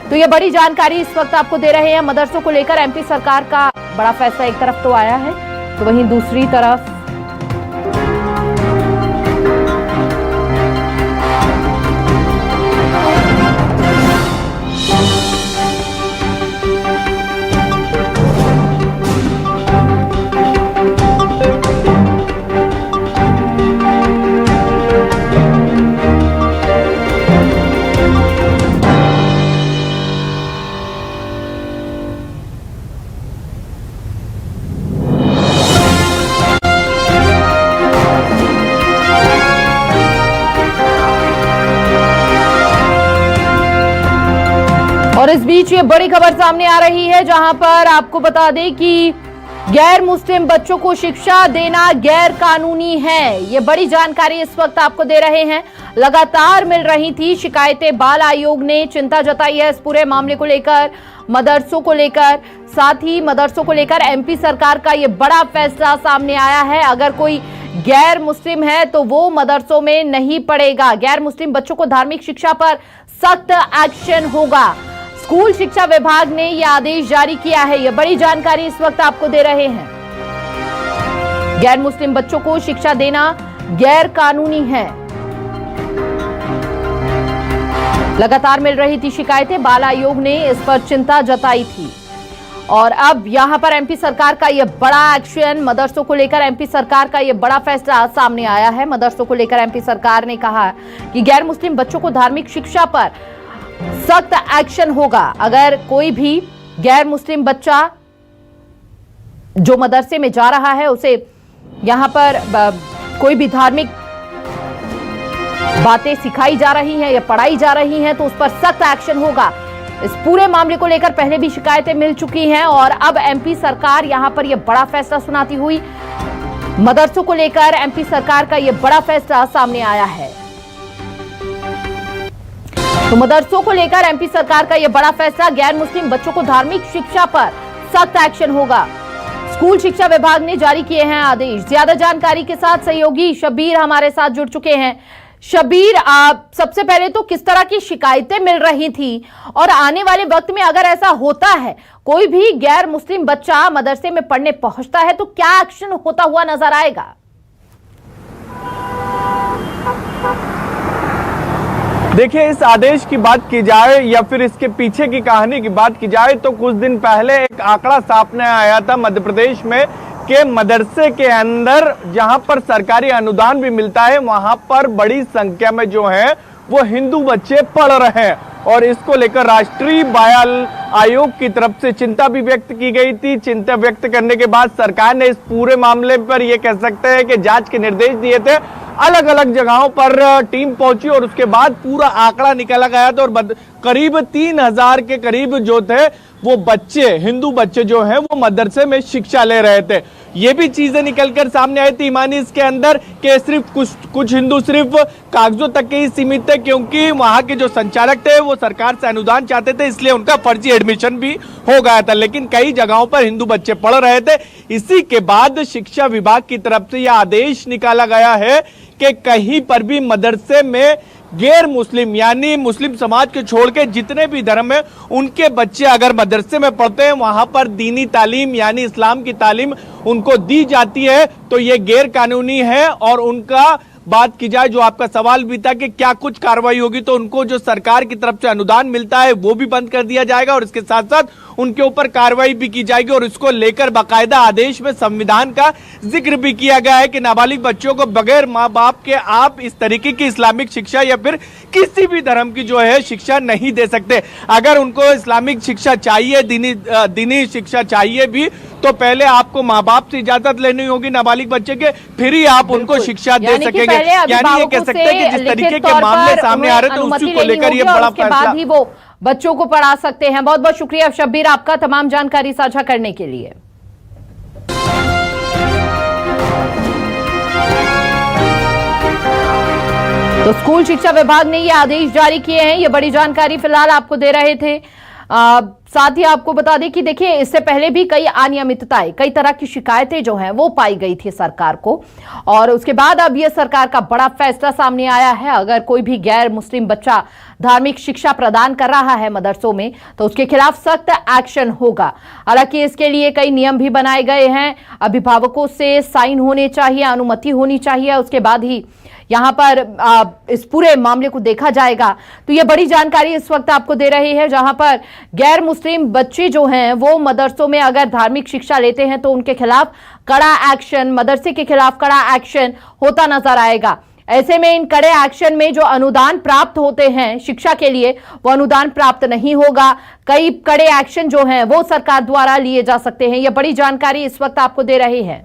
तो ये बड़ी जानकारी इस वक्त आपको दे रहे हैं। मदरसों को लेकर एमपी सरकार का बड़ा फैसला एक तरफ तो आया है, तो वहीं दूसरी तरफ और इस बीच ये बड़ी खबर सामने आ रही है, जहां पर आपको बता दें कि गैर मुस्लिम बच्चों को शिक्षा देना गैर कानूनी है। ये बड़ी जानकारी इस वक्त आपको दे रहे हैं। लगातार मिल रही थी शिकायतें, बाल आयोग ने चिंता जताई है इस पूरे मामले को लेकर, मदरसों को लेकर, साथ ही मदरसों को लेकर एमपी सरकार का ये बड़ा फैसला सामने आया है। अगर कोई गैर मुस्लिम है तो वो मदरसों में नहीं पढ़ेगा। गैर मुस्लिम बच्चों को धार्मिक शिक्षा पर सख्त एक्शन होगा। स्कूल शिक्षा विभाग ने यह आदेश जारी किया है। यह बड़ी जानकारी इस वक्त आपको दे रहे हैं। गैर मुस्लिम बच्चों को शिक्षा देना गैर कानूनी है। लगातार मिल रही थी शिकायतें, बाल आयोग ने इस पर चिंता जताई थी और अब यहां पर एमपी सरकार का यह बड़ा एक्शन, मदरसों को लेकर एमपी सरकार का यह बड़ा फैसला सामने आया है। मदरसों को लेकर एमपी सरकार ने कहा कि गैर मुस्लिम बच्चों को धार्मिक शिक्षा पर सख्त एक्शन होगा। अगर कोई भी गैर मुस्लिम बच्चा जो मदरसे में जा रहा है उसे यहां पर कोई भी धार्मिक बातें सिखाई जा रही हैं या पढ़ाई जा रही हैं तो उस पर सख्त एक्शन होगा। इस पूरे मामले को लेकर पहले भी शिकायतें मिल चुकी हैं और अब एमपी सरकार यहां पर यह बड़ा फैसला सुनाती हुई मदरसों को लेकर एमपी सरकार का यह बड़ा फैसला सामने आया है। तो मदरसों को लेकर एमपी सरकार का यह बड़ा फैसला, गैर मुस्लिम बच्चों को धार्मिक शिक्षा पर सख्त एक्शन होगा। स्कूल शिक्षा विभाग ने जारी किए हैं आदेश। ज्यादा जानकारी के साथ सहयोगी शब्बीर हमारे साथ जुड़ चुके हैं। शब्बीर, सबसे पहले तो किस तरह की शिकायतें मिल रही थी और आने वाले वक्त में अगर ऐसा होता है, कोई भी गैर मुस्लिम बच्चा मदरसे में पढ़ने पहुंचता है तो क्या एक्शन होता हुआ नजर आएगा? देखिए, इस आदेश की बात की जाए या फिर इसके पीछे की कहानी की बात की जाए तो कुछ दिन पहले एक आंकड़ा सामने आया था मध्य प्रदेश में कि मदरसे के अंदर जहां पर सरकारी अनुदान भी मिलता है वहां पर बड़ी संख्या में जो है वो हिंदू बच्चे पढ़ रहे हैं और इसको लेकर राष्ट्रीय बाल आयोग की तरफ से चिंता भी व्यक्त की गई थी। चिंता व्यक्त करने के बाद सरकार ने इस पूरे मामले पर यह कह सकते हैं कि जांच के निर्देश दिए थे। अलग अलग जगहों पर टीम पहुंची और उसके बाद पूरा आंकड़ा निकाला गया था और करीब 3000 के करीब जो थे वो बच्चे, हिंदू बच्चे जो हैं वो मदरसे में शिक्षा ले रहे थे। ये भी चीजें निकलकर सामने आई थी ईमानी इसके अंदर कि सिर्फ कुछ हिंदू सिर्फ कागजों तक के ही सीमित थे, क्योंकि वहां के जो संचालक थे वो सरकार से अनुदान चाहते थे, इसलिए उनका फर्जी एडमिशन भी हो गया था। लेकिन कई जगहों पर हिंदू बच्चे पढ़ रहे थे। इसी के बाद शिक्षा विभाग की तरफ से यह आदेश निकाला गया है कि कहीं पर भी मदरसे में गैर मुस्लिम यानी मुस्लिम समाज के छोड़ के जितने भी धर्म है उनके बच्चे अगर मदरसे में पढ़ते हैं वहां पर दीनी तालीम यानी इस्लाम की तालीम उनको दी जाती है तो ये गैर कानूनी है। और उनका बात की जाए, जो आपका सवाल भी था कि क्या कुछ कार्रवाई होगी, तो उनको जो सरकार की तरफ से अनुदान मिलता है वो भी बंद कर दिया जाएगा और इसके साथ साथ उनके ऊपर कार्रवाई भी की जाएगी। और इसको लेकर बाकायदा आदेश में संविधान का जिक्र भी किया गया है कि नाबालिग बच्चों को बगैर माँ बाप के आप इस तरीके की इस्लामिक शिक्षा या फिर किसी भी धर्म की जो है शिक्षा नहीं दे सकते। अगर उनको इस्लामिक शिक्षा चाहिए, दीनी शिक्षा चाहिए भी, तो पहले आपको माँ बाप से इजाजत लेनी होगी नाबालिग बच्चे के, फिर ही आप उनको शिक्षा दे सकेंगे। यानी ये कह सकते हैं कि जिस तरीके के मामले सामने आ रहे थे उसी को लेकर ये बड़ा फैसला ही वो बच्चों को पढ़ा सकते हैं। बहुत बहुत शुक्रिया शब्बीर आपका तमाम जानकारी साझा करने के लिए। तो स्कूल शिक्षा विभाग ने ये आदेश जारी किए हैं। ये बड़ी जानकारी फिलहाल आपको दे रहे थे। साथ ही आपको बता दें कि देखिए इससे पहले भी कई अनियमितताएं, कई तरह की शिकायतें जो हैं वो पाई गई थी सरकार को, और उसके बाद अब ये सरकार का बड़ा फैसला सामने आया है। अगर कोई भी गैर मुस्लिम बच्चा धार्मिक शिक्षा प्रदान कर रहा है मदरसों में तो उसके खिलाफ सख्त एक्शन होगा। हालांकि इसके लिए कई नियम भी बनाए गए हैं, अभिभावकों से साइन होने चाहिए, अनुमति होनी चाहिए, उसके बाद ही यहां पर इस पूरे मामले को देखा जाएगा। तो ये बड़ी जानकारी इस वक्त आपको दे रहे हैं, जहां पर गैर मुस्लिम बच्चे जो हैं वो मदरसों में अगर धार्मिक शिक्षा लेते हैं तो उनके खिलाफ कड़ा एक्शन, मदरसे के खिलाफ कड़ा एक्शन होता नजर आएगा। ऐसे में इन कड़े एक्शन में जो अनुदान प्राप्त होते हैं शिक्षा के लिए, वो अनुदान प्राप्त नहीं होगा। कई कड़े एक्शन जो हैं वो सरकार द्वारा लिए जा सकते हैं। यह बड़ी जानकारी इस वक्त आपको दे रहे हैं।